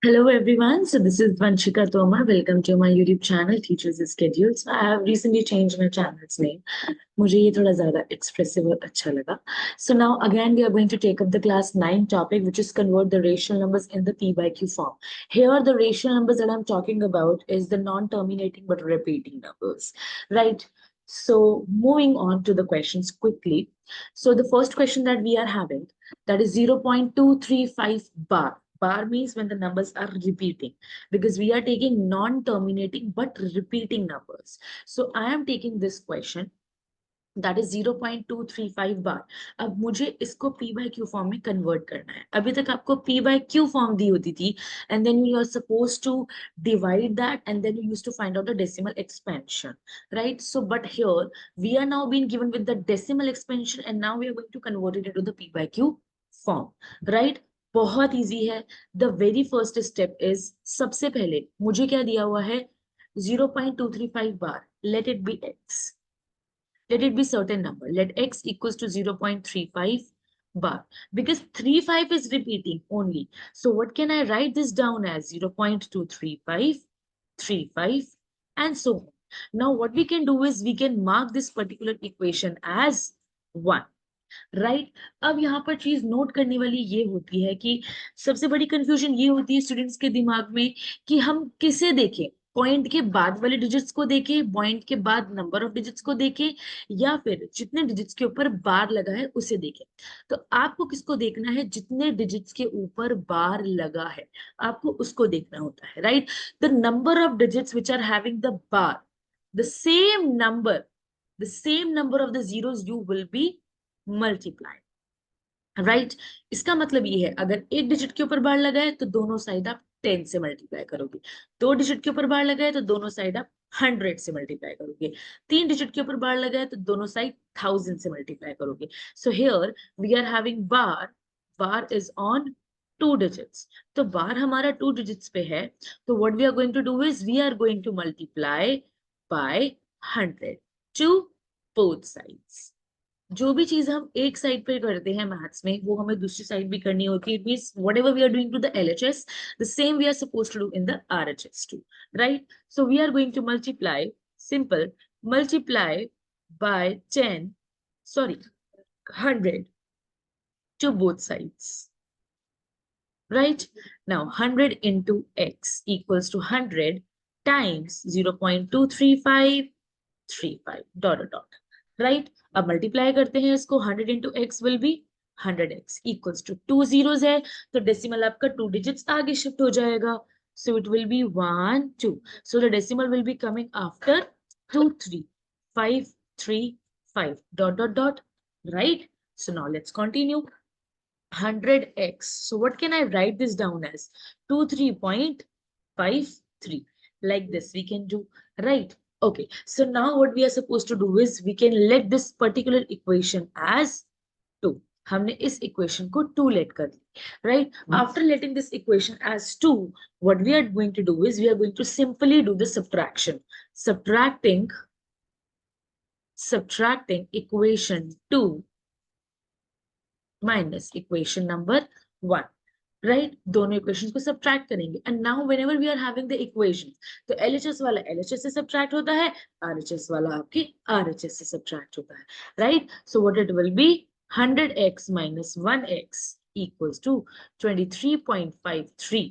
Hello everyone, so this is Vanshika Toma. Welcome to my YouTube channel Teachers Schedule. So I have recently changed my channel's name. मुझे ये थोड़ा ज़्यादा expressive और अच्छा लगा. So now again we are going to take up the class 9 topic, which is convert the rational numbers in the P by Q form. Here the rational numbers that I'm talking about is the non-terminating but repeating numbers, right? So moving on to the questions quickly. So the first question that we are having, that is 0.235 bar. Bar means when the numbers are repeating, because we are taking non-terminating but repeating numbers. So I am taking this question, that is 0.235 बार. अब मुझे इसको p by q form में convert करना है. अभी तक आपको p by q form दी होती थी, and then you are supposed to divide that, and then you used to find out the decimal expansion, right? So but here we are now being given with the decimal expansion, and now we are going to convert it into the p by q form, right? बहुत easy है. The very first step is, सबसे पहले मुझे क्या दिया हुआ है, 0.235 बार. Let it be x. Let it be certain number. Let x equals to 0.35 bar, because 35 is repeating only. So what can I write this down as? 0.235, 35, and so on. Now what we can do is we can mark this particular equation as 1. Right अब यहाँ पर चीज note करने वाली ये होती है कि सबसे बड़ी कंफ्यूजन ये होती है स्टूडेंट्स के दिमाग में कि हम किसे देखें, पॉइंट के बाद वाले डिजिट्स को देखें, पॉइंट के बाद नंबर ऑफ डिजिट्स को देखें, या फिर जितने डिजिट्स के ऊपर बार लगा है उसे देखें. तो आपको किसको देखना है? जितने डिजिट्स के ऊपर बार लगा है आपको उसको देखना होता है, right? The number of digits which are having the bar, the same number, the same number of the zeros you will be multiply, right? इसका मतलब ये है, अगर एक डिजिट के ऊपर बार लगा है तो दोनों साइड आप 10 से मल्टीप्लाई करोगे. दो डिजिट के ऊपर बार लगा है तो दोनों साइड आप 100 से मल्टीप्लाई करोगे. तीन डिजिट के ऊपर बार लगा है तो दोनों साइड 1000 से मल्टीप्लाई करोगे. So here we are having bar. Bar is on two digits. तो बार हमारा टू डिजिट्स पे है, तो what we are going to do is we are going to multiply by 100 to both sides. जो भी चीज हम एक साइड पे करते हैं मैथ्स में, वो हमें दूसरी साइड भी करनी होती है. It means whatever we are doing to the LHS, the same we are supposed to do in the RHS too, right? So we are going to multiply, simple, multiply by 10, sorry 100 to both sides, right? Now 100 into x equals to 100 times 0.23535 dot dot dot, right? अब multiply करते हैं इसको. 100 into x will be 100x equals to 2 zeros है, तो decimal आपका 2 digits आगे shift हो जाएगा. So it will be 1 2. So the decimal will be coming after 2 3 5 3 5 dot dot dot, right? So now let's continue. 100x. So what can I write this down as? 23.53. Like this we can do, right? Okay, so now what we are supposed to do is we can let this particular equation as 2. हमने इस equation को 2 let कर ली, right? After letting this equation as 2, what we are going to do is we are going to simply do the subtraction. Subtracting equation 2 minus equation number 1, right? दोनों equations को subtract करेंगे. And now whenever we are having the equation, तो LHS वाला LHS से subtract होता है, RHS वाला आपके आरएचएस से सब्ट्रैक्ट होता है, right? So what it will be, 100x minus 1x equals to 23.53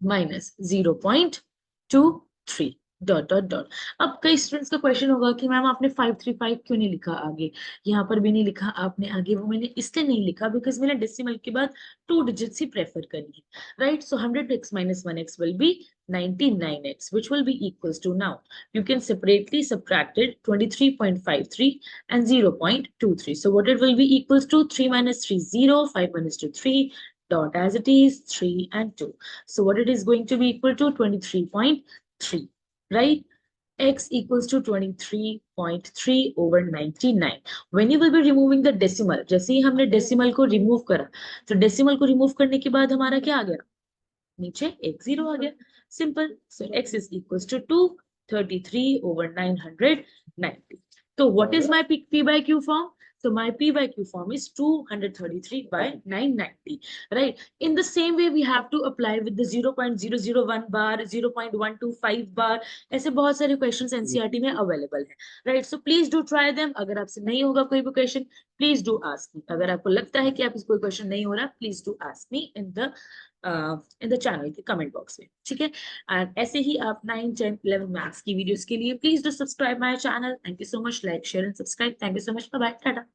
minus 0.23 dot dot dot. अब कई स्टूडेंट्स का क्वेश्चन होगा कि मैम आपने 535 क्यों नहीं लिखा आगे, यहाँ पर भी नहीं लिखा आपने आगे. वो मैंने इसलिए नहीं लिखा बिकॉज मैंने डेसिमल के बाद 2 डिजिट्स ही प्रेफर करी है, right? So 100x minus 1x will be 99x, which will be equals to, now you can separately subtracted 23.53 and 0.23. So what it will be equals to, 3 minus 3 0, 5 minus 2 3, dot as it is 3 and 2. So what it is going to be equal to, 23.3, right? X equals to 23.3 over 99. When you will be removing the decimal, जैसे ही हमने decimal को remove करा, तो decimal को remove करने के बाद हमारा क्या आ गया? नीचे एक 0 आ गया. Simple. So x is equals to 233 over 990. So what is my P by Q form? So my P by Q form is 233 by 990, right? In the same way, we have to apply with the 0.001 bar, 0.125 bar. ऐसे बहुत सारे questions NCERT में available है, right? So please do try them. अगर आपसे नहीं होगा कोई भी question, please do ask me. अगर आपको लगता है कि आप इस कोई question नहीं हो रहा, please do ask me in the channel के comment box में, ठीक है? And ऐसे ही आप 9, 10, 11 maths की videos के लिए please do subscribe my channel. Thank you so much. Like, share and subscribe. Thank you so much. Bye bye. Tata.